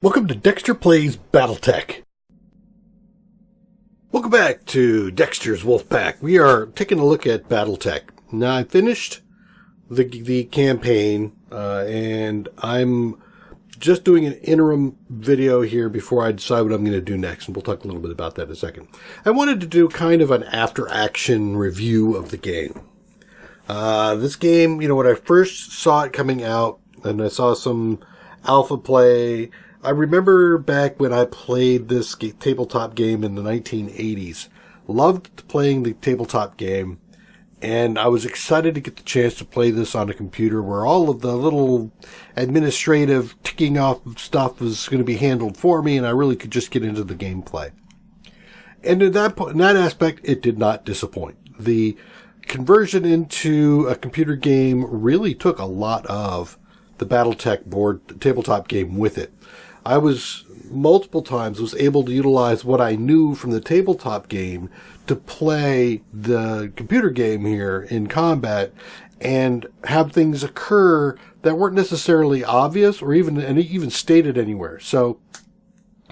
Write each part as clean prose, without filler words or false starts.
Welcome to Dextor Plays BattleTech. Welcome back to Dexter's Wolfpack. We are taking a look at BattleTech. Now, I finished the campaign, and I'm just doing an interim video here before I decide what I'm going to do next, and we'll talk a little bit about that in a second. I wanted to do kind of an after-action review of the game. This game, when I first saw it coming out, and I saw some alpha play, I remember back when I played this tabletop game in the 1980s. Loved playing the tabletop game, and I was excited to get the chance to play this on a computer where all of the little administrative ticking off stuff was going to be handled for me, and I really could just get into the gameplay. And in that aspect, it did not disappoint. The conversion into a computer game really took a lot of the BattleTech tabletop game with it. I was multiple times was able to utilize what I knew from the tabletop game to play the computer game here in combat and have things occur that weren't necessarily obvious or even stated anywhere. So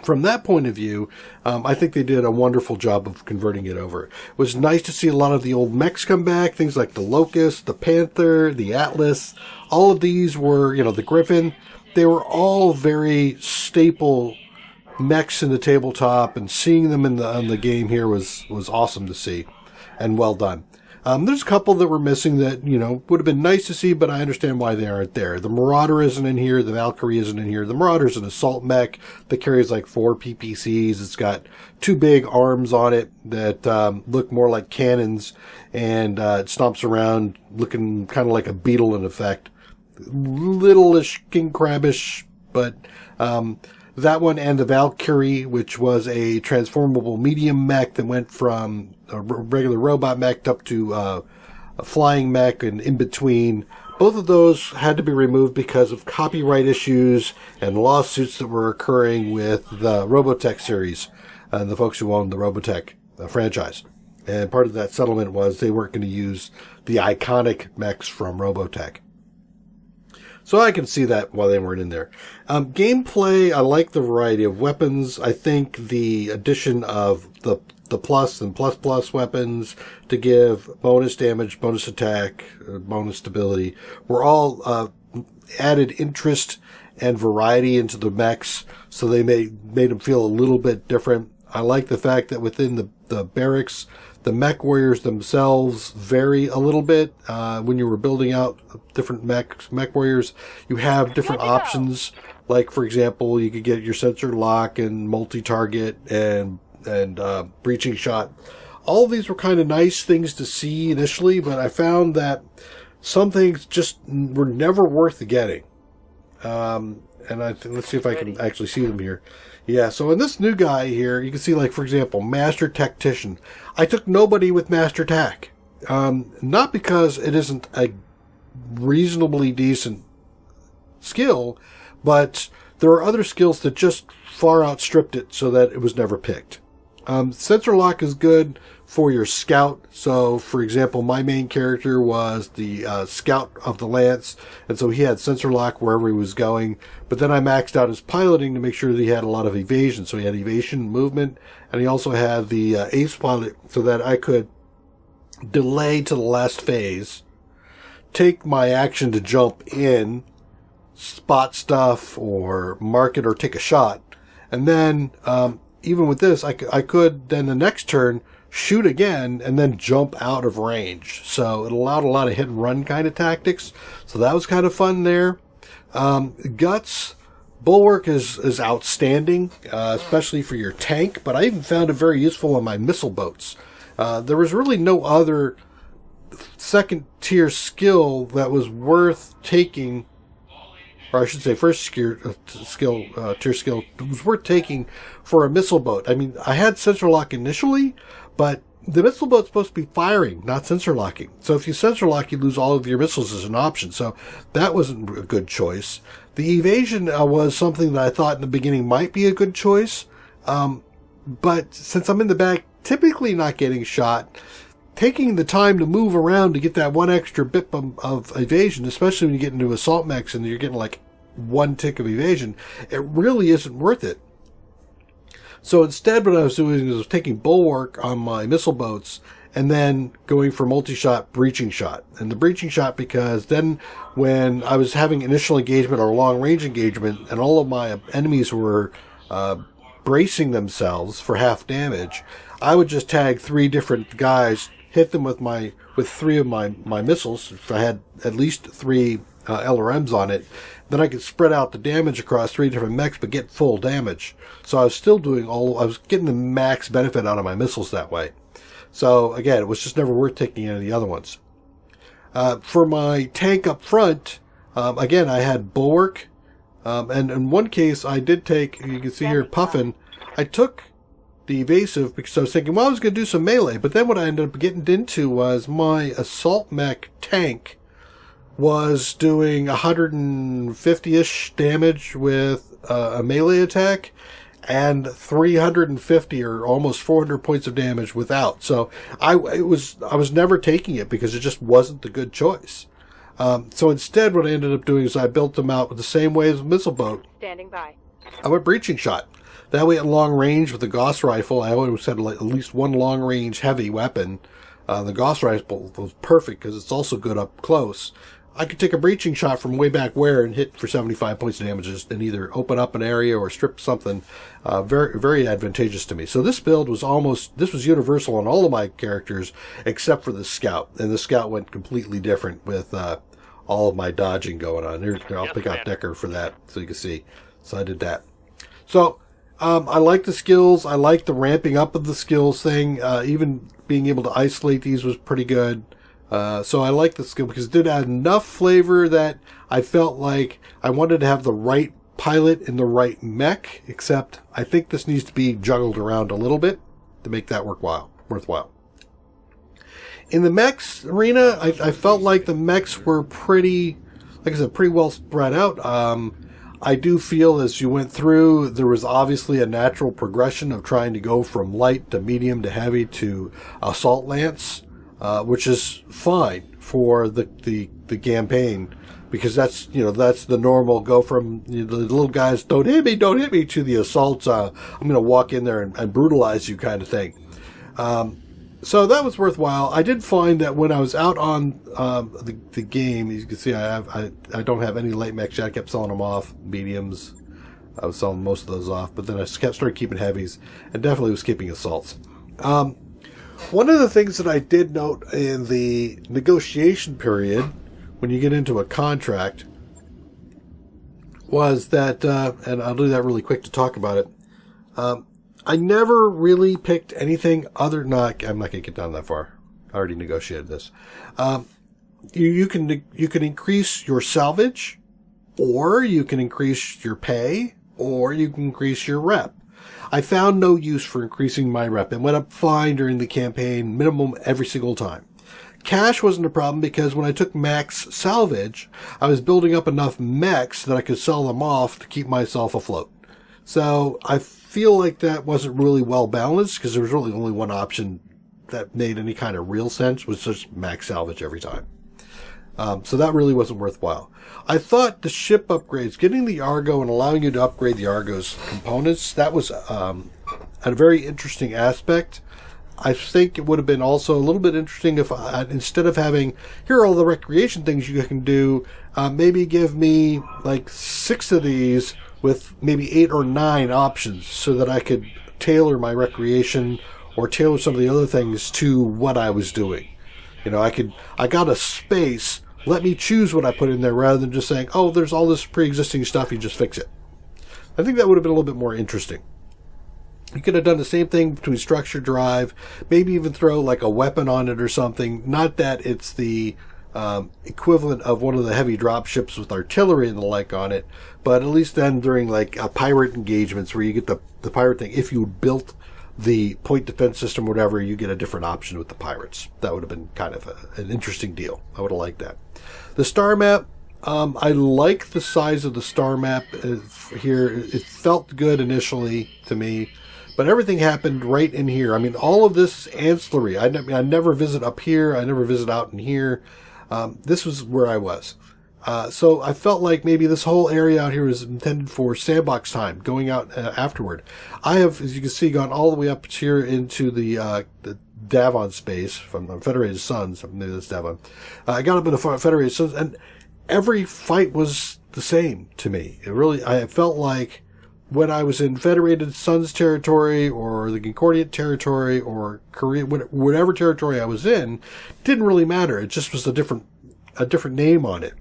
from that point of view, I think they did a wonderful job of converting it over. It was nice to see a lot of the old mechs come back, things like the Locust, the Panther, the Atlas. All of these were, the Griffin. They were all very staple mechs in the tabletop, and seeing them in the game here was awesome to see, and well done. There's a couple that were missing that, would have been nice to see, but I understand why they aren't there. The Marauder isn't in here. The Valkyrie isn't in here. The Marauder's an assault mech that carries like 4 PPCs. It's got 2 big arms on it that look more like cannons, and it stomps around looking kind of like a beetle in effect. Littleish, king crabbish, but that one and the Valkyrie, which was a transformable medium mech that went from a regular robot mech up to a flying mech and in between. Both of those had to be removed because of copyright issues and lawsuits that were occurring with the Robotech series and the folks who owned the Robotech franchise. And part of that settlement was they weren't going to use the iconic mechs from Robotech. So I can see that while they weren't in there. Gameplay, I like the variety of weapons. I think the addition of the plus and plus weapons to give bonus damage, bonus attack, bonus stability were all added interest and variety into the mechs, so they made them feel a little bit different. I like the fact that within the barracks, the MechWarriors themselves vary a little bit. When you were building out different MechWarriors, you have different options. Like, for example, you could get your sensor lock and multi-target and breaching shot. All of these were kind of nice things to see initially, but I found that some things just were never worth getting. And let's see if I can actually see them here. Yeah, so in this new guy here, you can see, like, for example, Master Tactician. I took nobody with Master Tac. Not because it isn't a reasonably decent skill, but there are other skills that just far outstripped it so that it was never picked. Sensor lock is good for your scout. So, for example, my main character was the scout of the Lance, and so he had sensor lock wherever he was going. But then I maxed out his piloting to make sure that he had a lot of evasion. So he had evasion, movement, and he also had the ace pilot so that I could delay to the last phase, take my action to jump in, spot stuff, or mark it, or take a shot. And then, even with this, I could then the next turn shoot again and then jump out of range. So it allowed a lot of hit and run kind of tactics. So that was kind of fun there. Guts Bulwark is outstanding, especially for your tank, but I even found it very useful on my missile boats. There was really no other second tier skill that was worth taking, or I should say first tier skill was worth taking for a missile boat. I mean, I had sensor lock initially, but the missile boat's supposed to be firing, not sensor locking. So if you sensor lock, you lose all of your missiles as an option. So that wasn't a good choice. The evasion was something that I thought in the beginning might be a good choice. But since I'm in the back, typically not getting shot, taking the time to move around to get that one extra bit of evasion, especially when you get into assault mechs and you're getting like one tick of evasion, it really isn't worth it. So instead, what I was doing was taking bulwark on my missile boats and then going for multi-shot breaching shot. And the breaching shot, because then when I was having initial engagement or long-range engagement and all of my enemies were bracing themselves for half damage, I would just tag 3 different guys, hit them with 3 of my missiles. If I had at least 3 LRMs on it, then I could spread out the damage across 3 different mechs, but get full damage. So I was still doing I was getting the max benefit out of my missiles that way. So again, it was just never worth taking any of the other ones. For my tank up front, again, I had bulwark, and in one case I did take, you can see here, Puffin. I took the evasive because I was thinking, well, I was going to do some melee, but then what I ended up getting into was my assault mech tank was doing 150-ish damage with a melee attack and 350 or almost 400 points of damage without. So I was never taking it because it just wasn't the good choice. So instead, what I ended up doing is I built them out with the same way as a missile boat. Standing by. I went breaching shot. That way at long range with the Gauss rifle, I always had at least one long range heavy weapon. The Gauss rifle was perfect because it's also good up close. I could take a breaching shot from way back where and hit for 75 points of damage and either open up an area or strip something. Very, very advantageous to me. So this build was was universal on all of my characters except for the Scout. And the Scout went completely different with all of my dodging going on. Here, I'll pick out Decker for that so you can see. So I did that. So I like the skills. I like the ramping up of the skills thing. Even being able to isolate these was pretty good. So I like the skill because it did add enough flavor that I felt like I wanted to have the right pilot in the right mech, except I think this needs to be juggled around a little bit to make that worthwhile. In the mechs arena, I felt like the mechs were pretty well spread out. I do feel as you went through, there was obviously a natural progression of trying to go from light to medium to heavy to assault lance. Which is fine for the campaign because that's the normal go from the little guys, don't hit me to the assaults. I'm going to walk in there and brutalize you kind of thing. So that was worthwhile. I did find that when I was out on the game, as you can see, I don't have any light mechs yet. I kept selling them off, mediums. I was selling most of those off, but then I started keeping heavies and definitely was keeping assaults. One of the things that I did note in the negotiation period, when you get into a contract, was that, and I'll do that really quick to talk about it, I never really picked anything other than, I'm not going to get down that far. I already negotiated this. You can increase your salvage, or you can increase your pay, or you can increase your rep. I found no use for increasing my rep. It went up fine during the campaign, minimum every single time. Cash wasn't a problem because when I took max salvage, I was building up enough mechs that I could sell them off to keep myself afloat. So I feel like that wasn't really well balanced because there was really only one option that made any kind of real sense, was just max salvage every time. So that really wasn't worthwhile. I thought the ship upgrades, getting the Argo and allowing you to upgrade the Argo's components, that was a very interesting aspect. I think it would have been also a little bit interesting if instead of having, here are all the recreation things you can do, maybe give me like 6 of these with maybe 8 or 9 options so that I could tailor my recreation or tailor some of the other things to what I was doing. I got a space. Let me choose what I put in there rather than just saying, oh, there's all this pre-existing stuff, you just fix it. I think that would have been a little bit more interesting. You could have done the same thing between structure drive, maybe even throw like a weapon on it or something. Not that it's the equivalent of one of the heavy drop ships with artillery and the like on it, but at least then during like pirate engagements where you get the pirate thing, if you built the point defense system, whatever, you get a different option with the pirates. That would have been kind of an interesting deal. I would have liked that. The star map, I like the size of the star map here. It felt good initially to me, but everything happened right in here. I mean, all of this is ancillary. I never visit up here. I never visit out in here. This was where I was. So I felt like maybe this whole area out here is intended for sandbox time, going out afterward. I have, as you can see, gone all the way up here into the Davon space from Federated Suns. Maybe that's Davon. I got up into Federated Suns, and every fight was the same to me. I felt like when I was in Federated Suns territory or the Concordiant territory or Korea, whatever territory I was in, didn't really matter. It just was a different name on it.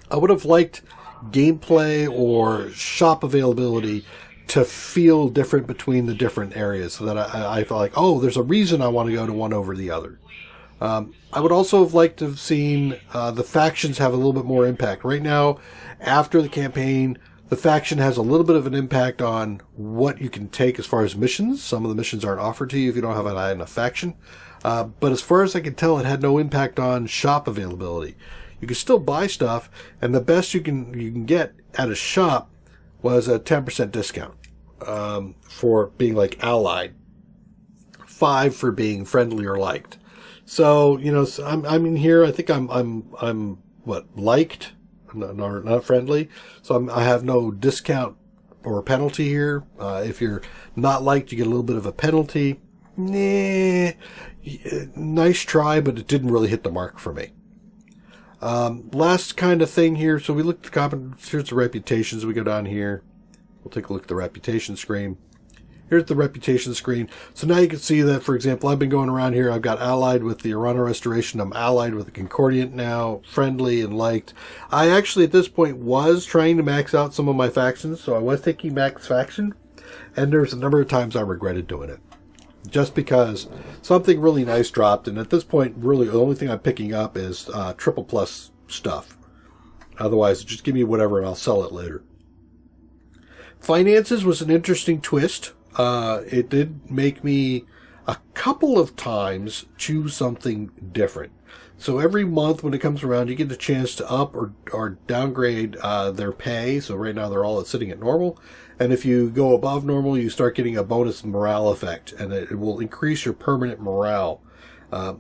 I would have liked gameplay or shop availability to feel different between the different areas so that I felt like, oh, there's a reason I want to go to one over the other. I would also have liked to have seen the factions have a little bit more impact. Right now, after the campaign, the faction has a little bit of an impact on what you can take as far as missions. Some of the missions aren't offered to you if you don't have an eye on a faction. But as far as I can tell, it had no impact on shop availability. You can still buy stuff, and the best you can get at a shop was a 10% discount for being like allied, 5 for being friendly or liked. So so I'm in here. I think I'm liked, not friendly. So I have no discount or penalty here. If you're not liked, you get a little bit of a penalty. Nah, nice try, but it didn't really hit the mark for me. Last kind of thing here. So we looked at here's the reputations. We go down here. We'll take a look at the reputation screen. Here's the reputation screen. So now you can see that, for example, I've been going around here. I've got allied with the Arana Restoration. I'm allied with the Concordiant now, friendly and liked. I actually, at this point, was trying to max out some of my factions. So I was taking max faction. And there's a number of times I regretted doing it. Just because something really nice dropped. And at this point, really, the only thing I'm picking up is triple plus stuff. Otherwise, just give me whatever and I'll sell it later. Finances was an interesting twist. It did make me a couple of times choose something different. So every month when it comes around, you get the chance to up or downgrade their pay. So right now they're all sitting at normal. And if you go above normal, you start getting a bonus morale effect, and it will increase your permanent morale.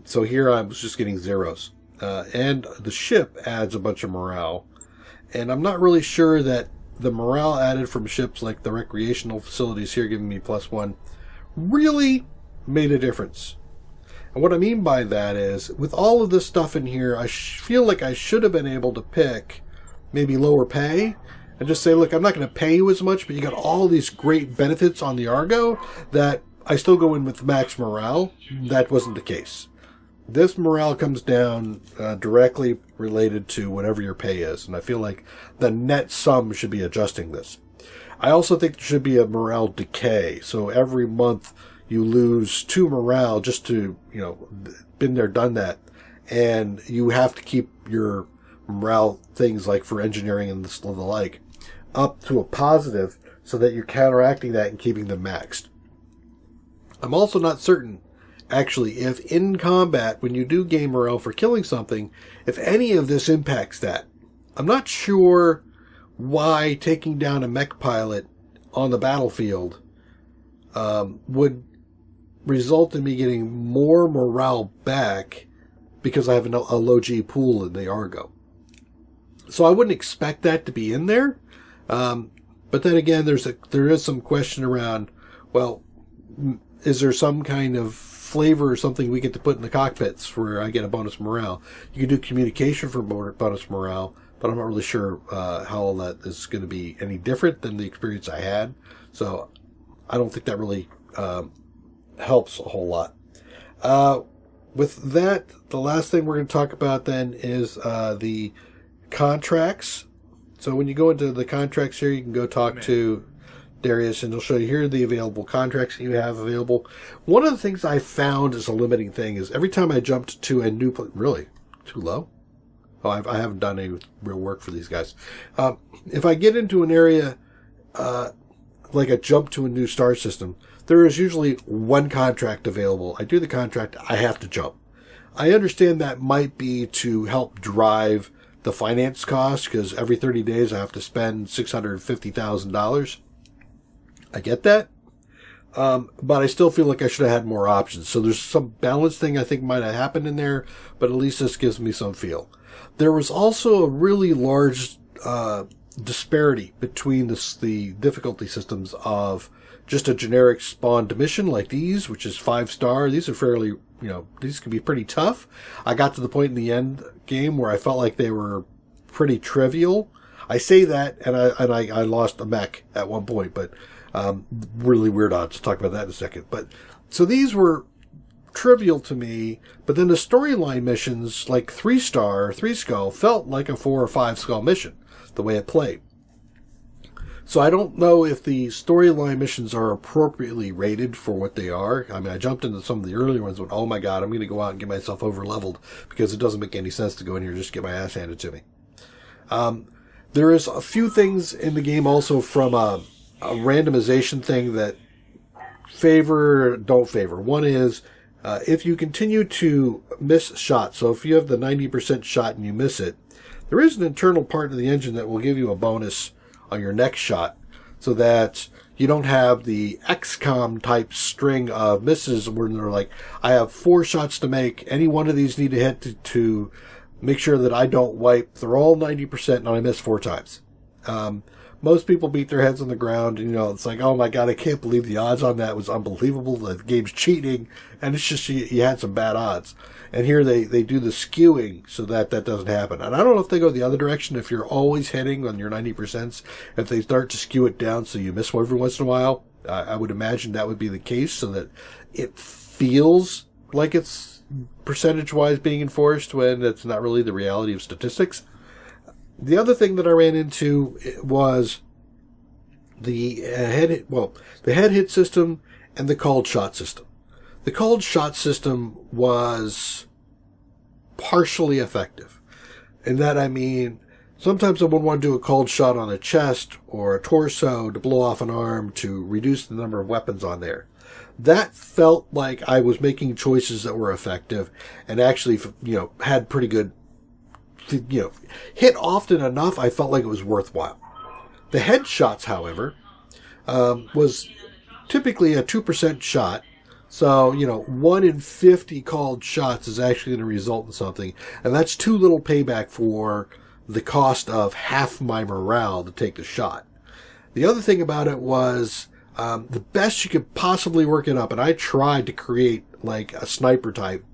So here I was just getting zeros. And the ship adds a bunch of morale. And I'm not really sure that the morale added from ships like the recreational facilities here giving me +1 really made a difference. And what I mean by that is, with all of this stuff in here, I feel like I should have been able to pick maybe lower pay and just say, look, I'm not going to pay you as much, but you got all these great benefits on the Argo that I still go in with max morale. That wasn't the case. This morale comes down directly related to whatever your pay is, and I feel like the net sum should be adjusting this. I also think there should be a morale decay, so every month you lose 2 morale just to, been there, done that, and you have to keep your morale things like for engineering and the like up to a positive so that you're counteracting that and keeping them maxed. I'm also not certain, actually, if in combat, when you do gain morale for killing something, if any of this impacts that. I'm not sure why taking down a mech pilot on the battlefield would result in me getting more morale back because I have a low G pool in the Argo. So I wouldn't expect that to be in there. But then again, there is some question around, well, is there some kind of flavor or something we get to put in the cockpits where I get a bonus morale? You can do communication for bonus morale, but I'm not really sure how all that is going to be any different than the experience I had. So I don't think that really helps a whole lot. With that, the last thing we're going to talk about then is the contracts. So when you go into the contracts here, you can go talk to Darius, and he'll show you here are the available contracts that you have available. One of the things I found is a limiting thing is every time I jumped to a new really too low. Oh, I haven't done any real work for these guys. If I get into an area like a jump to a new star system, there is usually one contract available. I do the contract, I have to jump. I understand that might be to help drive the finance cost, because every 30 days I have to spend $650,000. I get that. But I still feel like I should have had more options. So there's some balance thing I think might have happened in there, but at least this gives me some feel. There was also a really large disparity between the difficulty systems of just a generic spawned mission like these, which is 5-star. These are fairly, these can be pretty tough. I got to the point in the end game where I felt like they were pretty trivial. I say that, and I lost a mech at one point, but really weird odds. I'll talk about that in a second. But so these were trivial to me, but then the storyline missions, like 3-star, 3-skull, felt like a 4 or 5 skull mission, the way it played. So I don't know if the storyline missions are appropriately rated for what they are. I mean, I jumped into some of the earlier ones and went, oh my god, I'm going to go out and get myself over-leveled because it doesn't make any sense to go in here and just get my ass handed to me. There is a few things in the game also from a randomization thing that don't favor. One is, if you continue to miss shots, so if you have the 90% shot and you miss it, there is an internal part of the engine that will give you a bonus on your next shot, so that you don't have the XCOM type string of misses where they're like, I have 4 shots to make, any one of these need to hit to make sure that I don't wipe. They're all 90% and I miss 4 times. Most people beat their heads on the ground, and it's like, oh my god, I can't believe the odds on that was unbelievable. The game's cheating, and it's just you had some bad odds. And here they do the skewing so that doesn't happen. And I don't know if they go the other direction, if you're always hitting on your 90%, if they start to skew it down so you miss one every once in a while. I would imagine that would be the case, so that it feels like it's percentage-wise being enforced when it's not really the reality of statistics. The other thing that I ran into was the head hit system and the called shot system. The called shot system was partially effective. And that I mean, sometimes I would want to do a called shot on a chest or a torso to blow off an arm to reduce the number of weapons on there. That felt like I was making choices that were effective and actually, had pretty good, hit often enough, I felt like it was worthwhile. The headshots, however, was typically a 2% shot. So, 1 in 50 called shots is actually going to result in something. And that's too little payback for the cost of half my morale to take the shot. The other thing about it was, the best you could possibly work it up, and I tried to create like a sniper type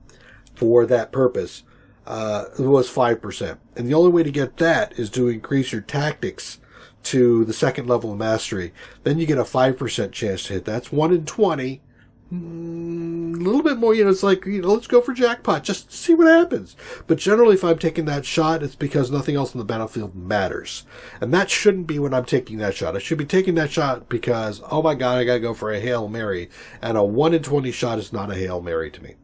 for that purpose, it was 5%. And the only way to get that is to increase your tactics to the 2nd level of mastery. Then you get a 5% chance to hit. That's 1 in 20. A little bit more, it's like, let's go for jackpot, just see what happens. But generally, if I'm taking that shot, it's because nothing else in the battlefield matters. And that shouldn't be when I'm taking that shot. I should be taking that shot because, oh my god, I gotta go for a Hail Mary. And a 1 in 20 shot is not a Hail Mary to me.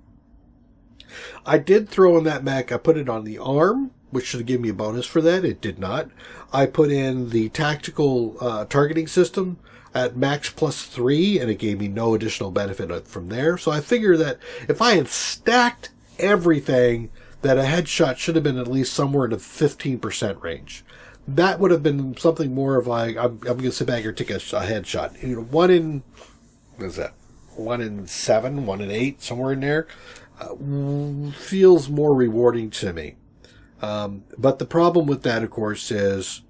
I did throw in that mech. I put it on the arm, which should have given me a bonus for that. It did not. I put in the tactical targeting system at max +3, and it gave me no additional benefit from there. So I figure that if I had stacked everything, that a headshot should have been at least somewhere in the 15% range. That would have been something more of like, I'm going to sit back here and take a headshot. 1 in, what is that? 1 in 7, 1 in 8, somewhere in there. Feels more rewarding to me. But the problem with that, of course, is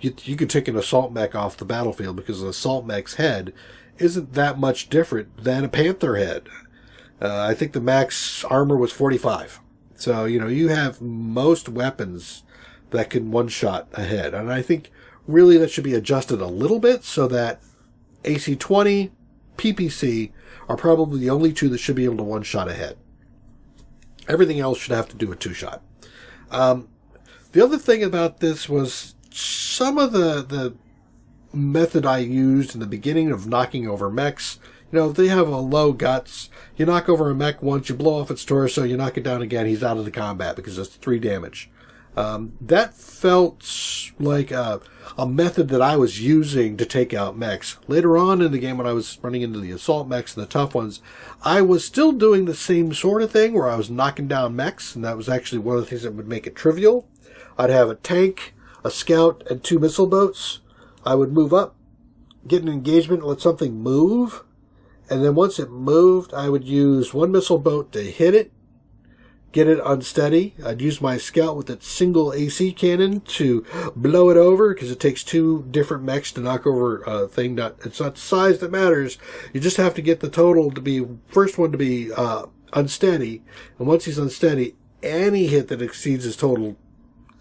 you could take an assault mech off the battlefield because an assault mech's head isn't that much different than a panther head. I think the max armor was 45. So, you have most weapons that can one-shot a head. And I think really that should be adjusted a little bit so that AC-20, PPC are probably the only two that should be able to one-shot a head. Everything else should have to do a 2-shot. The other thing about this was some of the method I used in the beginning of knocking over mechs. They have a low guts. You knock over a mech once, you blow off its torso, you knock it down again, he's out of the combat because it's 3 damage. That felt like a method that I was using to take out mechs. Later on in the game, when I was running into the assault mechs and the tough ones, I was still doing the same sort of thing where I was knocking down mechs, and that was actually one of the things that would make it trivial. I'd have a tank, a scout, and 2 missile boats. I would move up, get an engagement, let something move, and then once it moved, I would use 1 missile boat to hit it, get it unsteady. I'd use my scout with its single AC cannon to blow it over, because it takes 2 different mechs to knock over a thing. It's not size that matters. You just have to get the total to be, first one to be unsteady. And once he's unsteady, any hit that exceeds his total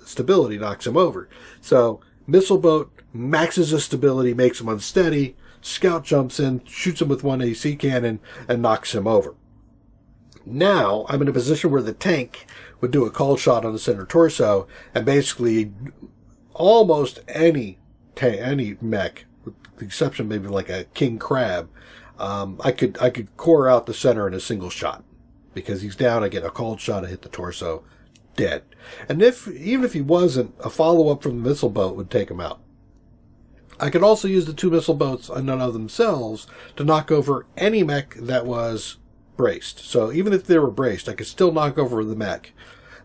stability knocks him over. So missile boat maxes his stability, makes him unsteady. Scout jumps in, shoots him with 1 AC cannon, and knocks him over. Now, I'm in a position where the tank would do a call shot on the center torso, and basically almost any mech, with the exception maybe like a king crab, I could core out the center in a single shot. Because he's down, I get a called shot, I hit the torso, dead. And even if he wasn't, a follow-up from the missile boat would take him out. I could also use the 2 missile boats in and of themselves to knock over any mech that was braced. So even if they were braced, I could still knock over the mech.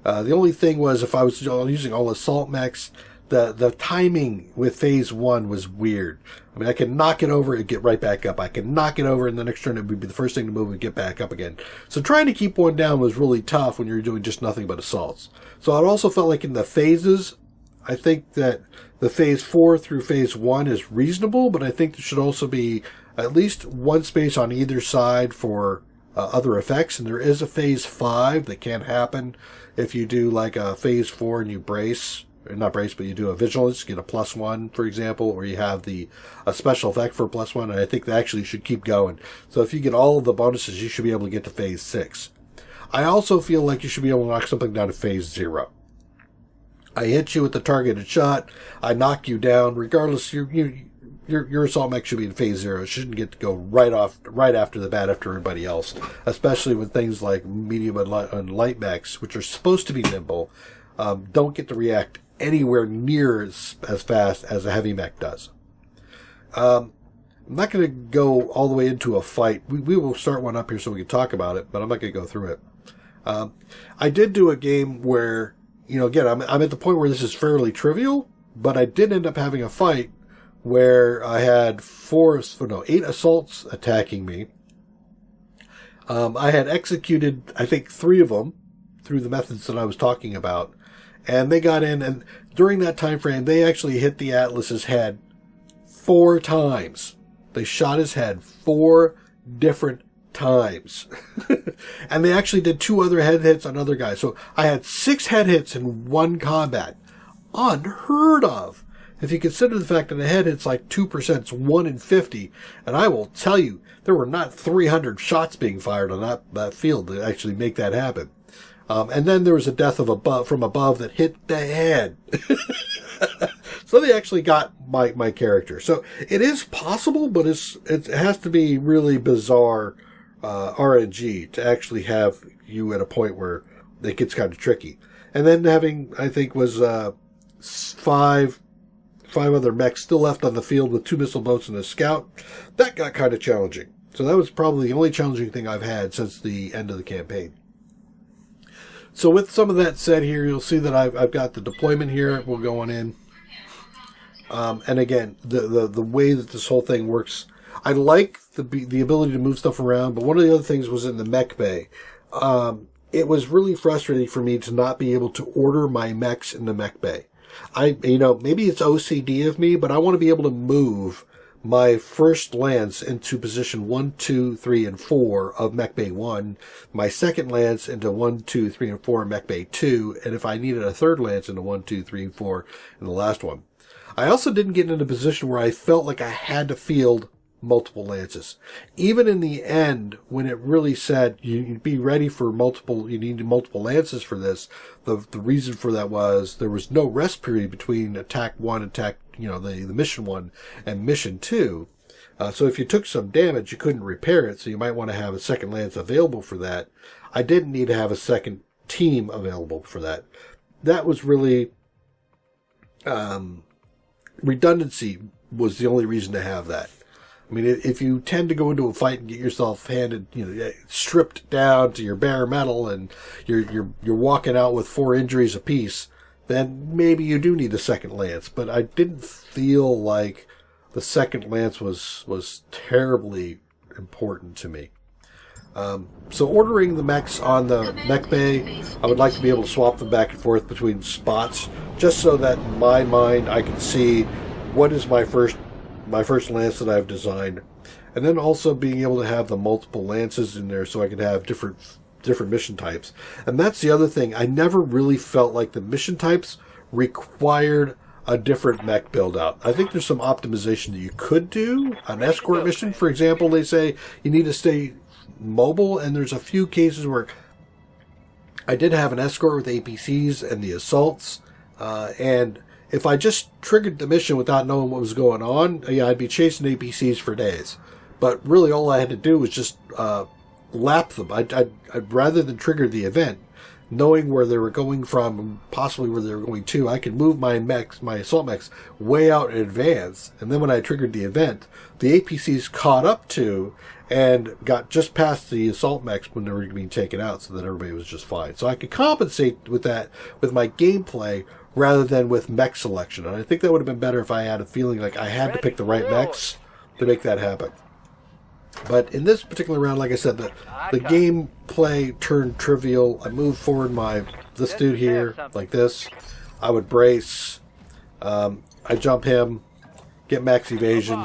The only thing was, if I was using all assault mechs, the timing with phase 1 was weird. I mean, I could knock it over and get right back up. I could knock it over, and the next turn it would be the first thing to move and get back up again. So trying to keep one down was really tough when you're doing just nothing but assaults. So it also felt like in the phases, I think that the phase 4 through phase 1 is reasonable, but I think there should also be at least 1 space on either side for other effects. And there is a phase 5 that can happen if you do like a phase 4 and you brace, or not brace, but you do a vigilance, get a +1, for example, or you have a special effect for a +1, and I think they actually should keep going. So if you get all of the bonuses, you should be able to get to phase 6. I also feel like you should be able to knock something down to phase 0. I hit you with the targeted shot, I knock you down, regardless, your assault mech should be in phase 0. It shouldn't get to go right after the bat after everybody else, especially with things like medium and light mechs, which are supposed to be nimble, don't get to react anywhere near as fast as a heavy mech does. I'm not going to go all the way into a fight. We will start one up here so we can talk about it, but I'm not going to go through it. I did do a game where, again, I'm at the point where this is fairly trivial, but I did end up having a fight where I had 8 assaults attacking me. I had executed, I think, 3 of them through the methods that I was talking about. And they got in, and during that time frame, they actually hit the Atlas's head 4 times. They shot his head 4 different times. And they actually did 2 other head hits on other guys. So I had 6 head hits in one combat. Unheard of. If you consider the fact that a head hit's like 2%, it's 1 in 50. And I will tell you, there were not 300 shots being fired on that field to actually make that happen. And then there was a death from above that hit the head. So they actually got my character. So it is possible, but it has to be really bizarre RNG to actually have you at a point where it gets kind of tricky. And then having, I think, was 5 other mechs still left on the field with 2 missile boats and a scout. That got kind of challenging. So that was probably the only challenging thing I've had since the end of the campaign. So with some of that said here, you'll see that I've got the deployment here. We're going in. And again, the way that this whole thing works, I like the ability to move stuff around, but one of the other things was in the mech bay. It was really frustrating for me to not be able to order my mechs in the mech bay. Maybe it's OCD of me, but I want to be able to move my first lance into position 1, 2, 3, and 4 of Mech Bay 1, my second lance into 1, 2, 3, and 4 in Mech Bay 2, and if I needed a third lance into 1, 2, 3, and 4 in the last one. I also didn't get into a position where I felt like I had to field multiple lances. Even in the end, when it really said you'd be ready for you need multiple lances for this, the reason for that was there was no rest period between attack 1, the mission 1 and mission 2. So if you took some damage, you couldn't repair it, so you might want to have a second lance available for that. I didn't need to have a second team available for that. That was really, redundancy was the only reason to have that. I mean, if you tend to go into a fight and get yourself handed, stripped down to your bare metal, and you're walking out with 4 injuries apiece, then maybe you do need a second lance. But I didn't feel like the second lance was terribly important to me. So ordering the mechs on the mech bay, I would like to be able to swap them back and forth between spots, just so that in my mind I can see what is my first lance that I've designed, and then also being able to have the multiple lances in there so I can have different mission types. And that's the other thing. I never really felt like the mission types required a different mech build out. I think there's some optimization that you could do. An escort mission, for example, they say you need to stay mobile, and there's a few cases where I did have an escort with APCs and the assaults, and if I just triggered the mission without knowing what was going on, yeah, I'd be chasing APCs for days. But really all I had to do was just lap them. I'd rather than trigger the event, knowing where they were going from and possibly where they were going to, I could move my mechs, my assault mechs, way out in advance. And then when I triggered the event, the APCs caught up to and got just past the assault mechs when they were being taken out, so that everybody was just fine. So I could compensate with that with my gameplay rather than with mech selection. And I think that would have been better if I had a feeling like I had to pick the right mechs to make that happen. But in this particular round, like I said, the gameplay turned trivial. I moved forward this dude here like this. I would brace. I jump him, get max evasion.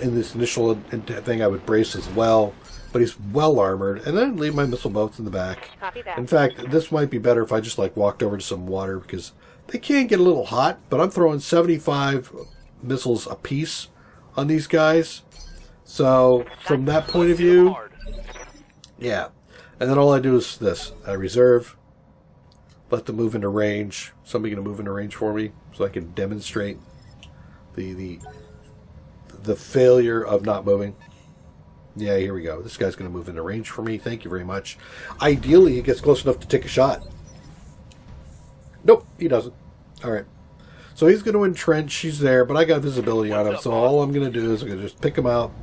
In this initial thing, I would brace as well. But he's well armored, and then I'd leave my missile boats in the back. In fact, this might be better if I just like walked over to some water, because they can get a little hot. But I'm throwing 75 missiles apiece on these guys. So, from that point of view, yeah. And then all I do is this. I reserve, let them move into range. Somebody going to move into range for me so I can demonstrate the failure of not moving. Yeah, here we go. This guy's going to move into range for me. Thank you very much. Ideally, he gets close enough to take a shot. Nope, he doesn't. All right. So he's going to entrench. He's there, but I got visibility on him. So all I'm going to do is I'm going to just pick him out.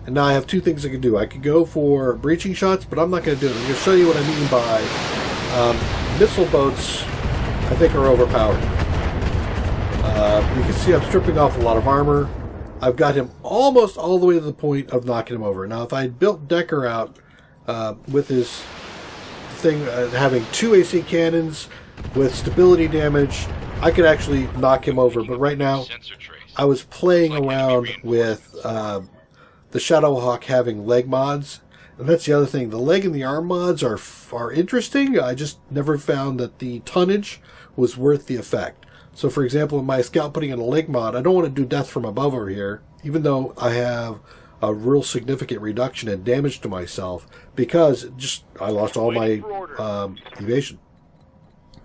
And now I have two things I can do. I could go for breaching shots, but I'm not going to do it. I'm going to show you what I mean by missile boats, I think, are overpowered. You can see I'm stripping off a lot of armor. I've got him almost all the way to the point of knocking him over. Now, if I built Decker out with his thing having two AC cannons with stability damage, I could actually knock him over. But right now, I was playing around with the Shadowhawk having leg mods. And that's the other thing. The leg and the arm mods are interesting. I just never found that the tonnage was worth the effect. So, for example, in my scout putting in a leg mod, I don't want to do death from above over here, even though I have a real significant reduction in damage to myself, because I lost all my evasion.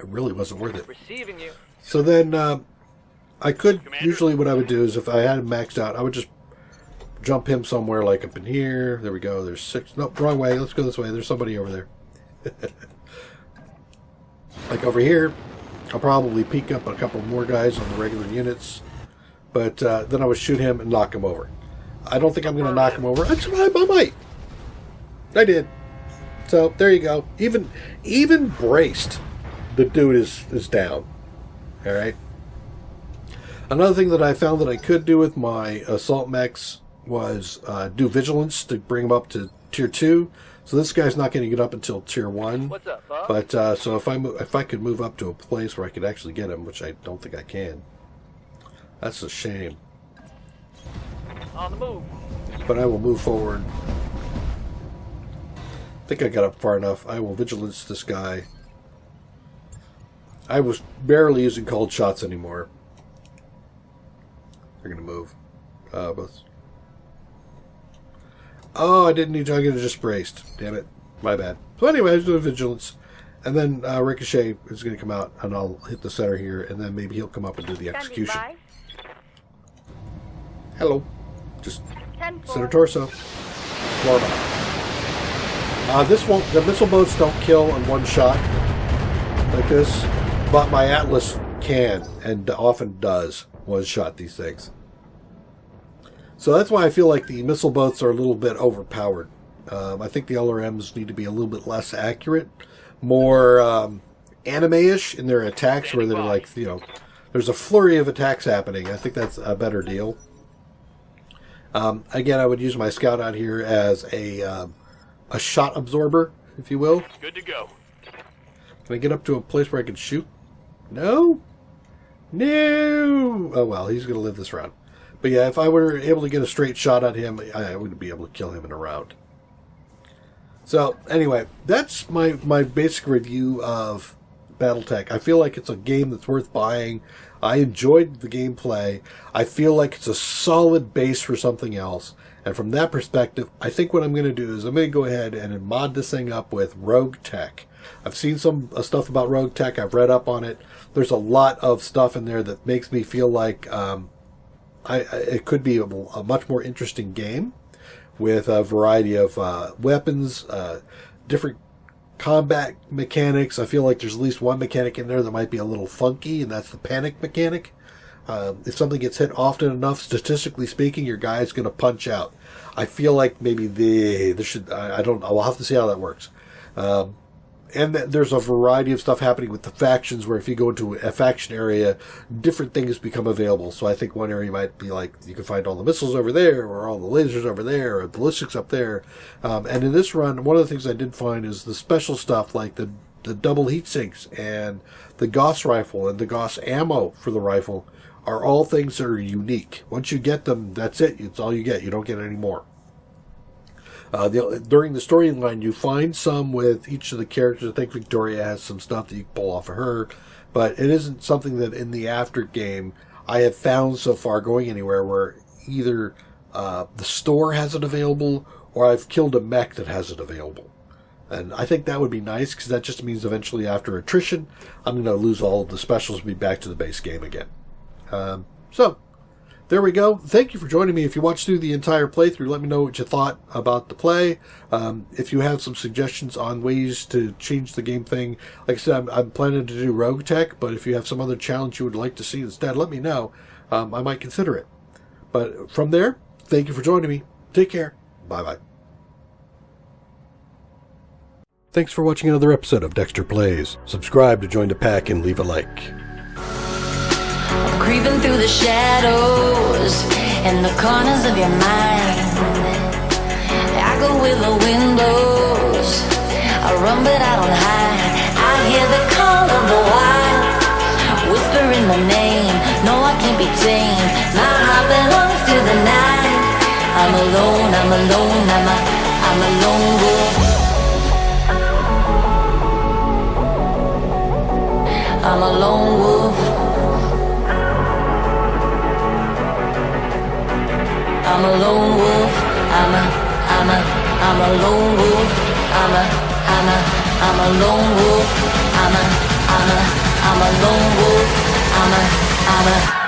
It really wasn't worth it. So then I could, usually what I would do is if I had him maxed out, I would just jump him somewhere like up in here. There we go. There's 6. Nope, wrong way. Let's go this way. There's somebody over there. Like over here. I'll probably peek up a couple more guys on the regular units, but then I would shoot him and knock him over. I don't think I'm going to knock him over. I might. I did. So there you go. Even braced, the dude is down. All right. Another thing that I found that I could do with my assault mechs was do vigilance to bring them up to tier 2. So this guy's not going to get up until tier 1. What's up, Bob? But so if I could move up to a place where I could actually get him, which I don't think I can, that's a shame. On the move. But I will move forward. I think I got up far enough. I will vigilance this guy. I was barely using cold shots anymore. They're going to move. Both. Oh, I didn't need to. I could have just braced. Damn it. My bad. So anyway, I was doing vigilance. And then Ricochet is going to come out, and I'll hit the center here, and then maybe he'll come up and do the execution. Hello. Just center torso. Floor bow. The missile boats don't kill in one shot like this, but my Atlas can, and often does, one-shot these things. So that's why I feel like the missile boats are a little bit overpowered. I think the LRMs need to be a little bit less accurate, more anime-ish in their attacks, where they're like, there's a flurry of attacks happening. I think that's a better deal. Again, I would use my scout out here as a a shot absorber, if you will. Good to go. Can I get up to a place where I can shoot? No? No! Oh, well, he's going to live this round. But yeah, if I were able to get a straight shot at him, I would be able to kill him in a round. So, anyway, that's my basic review of BattleTech. I feel like it's a game that's worth buying. I enjoyed the gameplay. I feel like it's a solid base for something else. And from that perspective, I think what I'm going to do is I'm going to go ahead and mod this thing up with Rogue Tech. I've seen some stuff about Rogue Tech. I've read up on it. There's a lot of stuff in there that makes me feel like it could be a much more interesting game with a variety of weapons, different combat mechanics. I feel like there's at least one mechanic in there that might be a little funky, and that's the panic mechanic. If something gets hit often enough, statistically speaking, your guy's going to punch out. I feel like maybe I'll have to see how that works. And there's a variety of stuff happening with the factions where if you go into a faction area, different things become available. So I think one area might be like, you can find all the missiles over there, or all the lasers over there, or ballistics up there. And in this run, one of the things I did find is the special stuff like the double heat sinks and the Gauss rifle and the Gauss ammo for the rifle are all things that are unique. Once you get them, that's it. It's all you get. You don't get any more. During the storyline, you find some with each of the characters. I think Victoria has some stuff that you can pull off of her, but it isn't something that in the after game I have found so far going anywhere where either the store has it available or I've killed a mech that has it available. And I think that would be nice because that just means eventually after attrition, I'm going to lose all of the specials and be back to the base game again. So, there we go. Thank you for joining me. If you watched through the entire playthrough, let me know what you thought about the play. If you have some suggestions on ways to change the game thing, like I said, I'm planning to do Rogue Tech, but if you have some other challenge you would like to see instead, let me know. I might consider it. But from there, thank you for joining me. Take care. Bye-bye. Thanks for watching another episode of Dextor Plays. Subscribe to join the pack and leave a like. Creeping through the shadows and the corners of your mind. I go with the windows, I run but I don't hide. I hear the call of the wild, whispering my name. No, I can't be tamed. My heart belongs to the night. I'm alone, I'm alone, I'm a lone wolf. I'm a lone wolf. I'm a lone wolf. I'm a lone wolf. I'm a lone wolf. I'm a lone wolf. I'm a